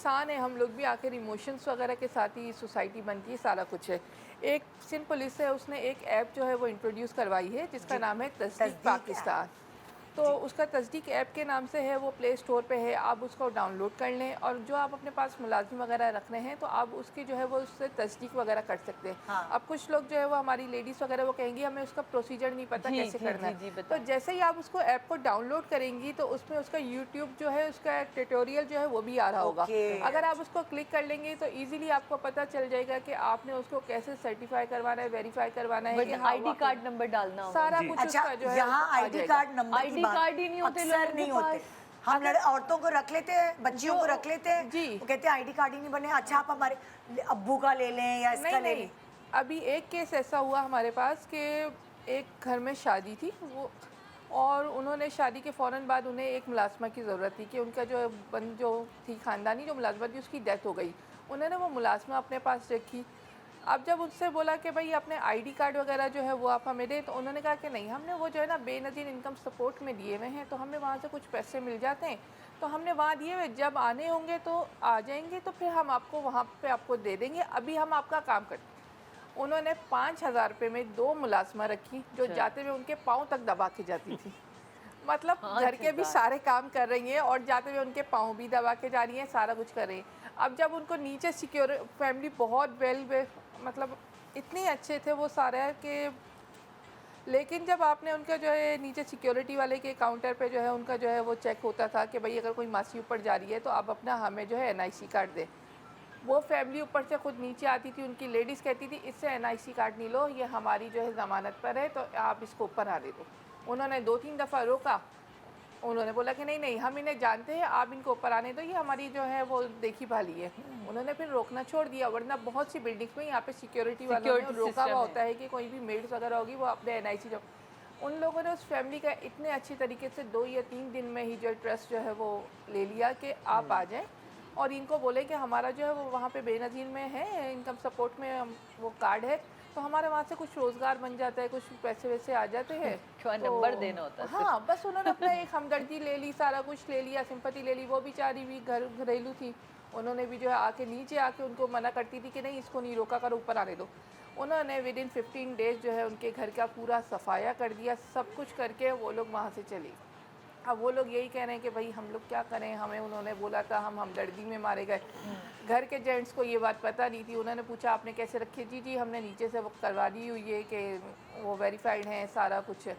इंसान है, हम लोग भी आखिर इमोशंस वगैरह के साथ ही सोसाइटी बनती है, सारा कुछ है। एक सिंध पुलिस है, उसने एक ऐप जो है वो इंट्रोड्यूस करवाई है जिसका जी, नाम है तस्दीक तस्दीक ऐप। पाकिस्तान। तो जी, उसका तस्दीक ऐप के नाम से है, वो प्ले स्टोर पे है, आप उसको डाउनलोड कर लें और जो आप अपने पास मुलाजिम वगैरह रख रहे हैं तो आप उसकी जो है वो उससे तस्दीक वगैरह कर सकते हैं। हाँ। अब कुछ लोग जो है वो हमारी लेडीज़ वगैरह वो कहेंगी हमें उसका प्रोसीजर नहीं पता जी, कैसे जी, करना जी, है। जी, तो बताएँ। जैसे ही आप उसको ऐप को डाउनलोड करेंगी तो उसमें उसका यूट्यूब जो है उसका ट्यूटोरियल जो है वो भी आ रहा होगा। ओके। अगर आप उसको क्लिक कर लेंगे तो ईज़िली आपको पता चल जाएगा कि आपने उसको कैसे सर्टिफ़ाई करवाना है, वेरीफ़ाई करवाना है कि बट हाँ, आईडी वाक़ई कार्ड नंबर डालना होगा। सारा जी। कुछ अच्छा, उसका जो है यहाँ आ आईडी जाएगा। कार्ड नंबर की आईडी बात कार्ड ही नहीं होते लोगों अक्सर के नहीं होते। पास। हम अगर औरतों को रख लेते हैं, बच्चियों को रख लेते हैं, जी। वो कहते हैं आईडी कार्ड ही नहीं बने। अच्छा, आप हमारे अब्बू का ले लें या इसका नहीं, ले नहीं। लें। अभी एक केस ऐसा हुआ हमारे पास कि एक घर में शादी थी वो, और उन्होंने शादी के फ़ौरन बाद उन्हें एक मुलाज़िमा की ज़रूरत थी कि उनका जो थी ख़ानदानी जो मुलाज़िमा थी उसकी डेथ हो गई। उन्होंने वो मुलाज़िमा अपने पास रखी। अब जब उनसे बोला कि भई अपने आईडी कार्ड वग़ैरह जो है वो आप हमें दें, तो उन्होंने कहा कि नहीं, हमने वो जो है ना बेनज़ीर इनकम सपोर्ट में दिए हुए हैं, तो हमें वहाँ से कुछ पैसे मिल जाते हैं, तो हमने वहाँ दिए हुए, जब आने होंगे तो आ जाएँगे तो फिर हम आपको वहाँ पे आपको दे देंगे, अभी हम आपका काम करते हैं। उन्होंने 5,000 रुपये में 2 मुलाज़िमा रखी, जो अच्छा। जाते हुए उनके पाँव तक दबा के जाती थी। मतलब घर के भी 5,000। सारे काम कर रही हैं और जाते हुए उनके पाँव भी दबा के जा रही हैं, सारा कुछ कर रही हैं। अब जब उनको नीचे सिक्योर फैमिली बहुत मतलब इतने अच्छे थे वो सारे कि, लेकिन जब आपने उनका जो है नीचे सिक्योरिटी वाले के काउंटर पे जो है उनका जो है वो चेक होता था कि भाई अगर कोई मासी ऊपर जा रही है तो आप अपना हमें जो है एनआईसी कार्ड दें। वो फैमिली ऊपर से खुद नीचे आती थी, उनकी लेडीज़ कहती थी इससे एनआईसी कार्ड नहीं लो, ये हमारी जो है ज़मानत पर है तो आप इसको ऊपर आने दो। उन्होंने 2-3 दफ़ा रोका, उन्होंने बोला कि नहीं नहीं हम इन्हें जानते हैं, आप इनको ऊपर आने दो, ये हमारी जो है वो देखी भाली है। उन्होंने फिर रोकना छोड़ दिया, वरना बहुत सी बिल्डिंग्स में यहाँ पे सिक्योरिटी वालों ने सिक्योरिटी रोका सिस्टम हुआ है। होता है कि कोई भी मेड्स वगैरह होगी वो अपने एनआईसी जो, उन लोगों ने उस फैमिली का इतने अच्छी तरीके से 2 या 3 दिन में ही जो ट्रस्ट जो है वो ले लिया कि आप आ जाएं और इनको बोले कि हमारा जो है वो वहाँ पे बेनज़ीर में है, इनकम सपोर्ट में वो कार्ड है, तो हमारे वहाँ से कुछ रोज़गार बन जाता है, कुछ पैसे वैसे आ जाते हैं। क्या तो नंबर देना होता है सिर्फ। हाँ, बस उन्होंने अपना एक हमदर्दी ले ली, सारा कुछ ले लिया, सिंपैथी ले ली। वो बेचारी भी घरेलू थी, उन्होंने भी जो है आके नीचे आके उनको मना करती थी कि नहीं इसको नहीं रोका करो, ऊपर आने दो। उन्होंने विदिन 15 डेज़ जो है उनके घर का पूरा सफाया कर दिया, सब कुछ करके वो लोग वहाँ से चले। अब वो लोग यही कह रहे हैं कि भाई हम लोग क्या करें, हमें उन्होंने बोला था, हम हमदर्दी में मारे गए। घर के जेंट्स को ये बात पता नहीं थी, उन्होंने पूछा आपने कैसे रखी? जी जी हमने नीचे से वो करवा दी हुई है कि वो वेरीफाइड हैं, सारा कुछ है।